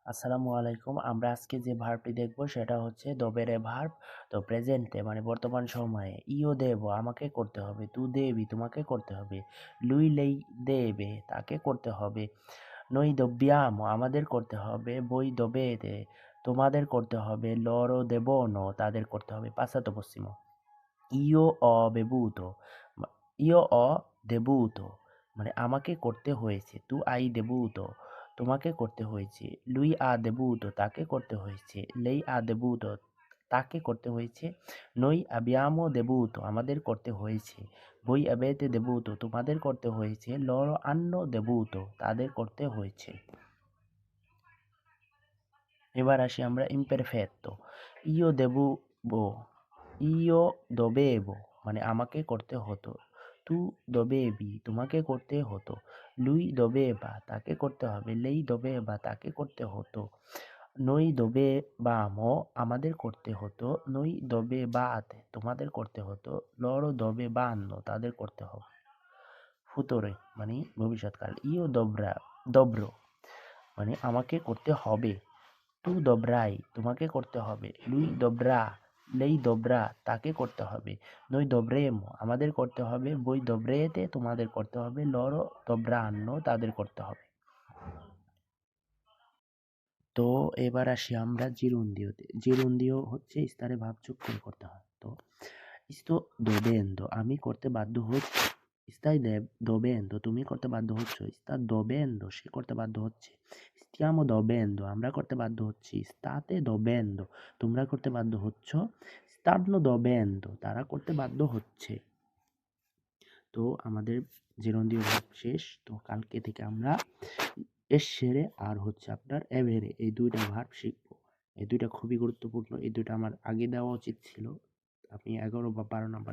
আসসালামু আলাইকুম। আমরা আজকে যে ভার্বটি দেখব সেটা হচ্ছে দবেরে ভার্ব। তো প্রেজেন্টে মানে বর্তমান সময়ে ইও দেব আমাকে করতে হবে, তু দেবি তোমাকে করতে হবে, লুই লেই দেবে তাকে করতে হবে, noi dobbiamo আমাদের করতে হবে, voi dovete তোমাদের করতে হবে, loro devono তাদের করতে হবে। passato prossimo io ho bevuto io ho bevuto মানে আমাকে করতে হয়েছে, tu hai bevuto তোমাকে করতে হয়েছে, lui ha bevuto তাকে করতে হয়েছে, lei ha bevuto তাকে করতে হয়েছে, noi abbiamo bevuto আমাদের করতে হয়েছে, voi avete bevuto তোমাদের করতে হয়েছে, loro hanno bevuto তাদের করতে হয়েছে। এবার আসি আমরা imperfetto io devo io dovevo মানে আমাকে করতে হতো, tu dovevi তোমাকে করতে হতো, lui doveva তাকে করতে হবে, lei doveva তাকে করতে হতো, noi dovevamo আমাদের করতে হতো, noi dovevate তোমাদের করতে হতো, loro dovevano তাদের করতে হবে। futuro মানে ভবিষ্যৎকাল io dovrò মানে আমাকে করতে হবে, tu dovrai তোমাকে করতে হবে, lui dovrà lei dovrà তাকে করতে হবে, noi dovremo আমাদের করতে হবে, voi dovrete তোমাদের করতে হবে, loro dovranno তাদের করতে হবে। তো এবার আসি আমরা জিরুন্দিওতে। জিরুন্দিও হচ্ছে স্তরে ভাব যোগ করে করতে হয়। তো sto dovendo আমি করতে বাধ্য হচ্ছি, stai dovendo তুমি করতে বাধ্য হচ্ছ, sta dovendo সে করতে বাধ্য হচ্ছে, stiamo dovendo আমরা করতে বাধ্য হচ্ছি, state dovendo তোমরা করতে বাধ্য হচ্ছ, stanno dovendo তারা করতে বাধ্য হচ্ছে। তো আমাদের জেরন্ডিও ভার্ব শেষ। তো কালকে থেকে আমরা এসেরে আর হচ্ছে আপনার এভেরে এই দুইটা ভার্ব শিখবো। এই দুইটা খুবই গুরুত্বপূর্ণ। এই দুইটা আমার আগে দেওয়া উচিত ছিল। আমি 11 বা 12 নাম্বার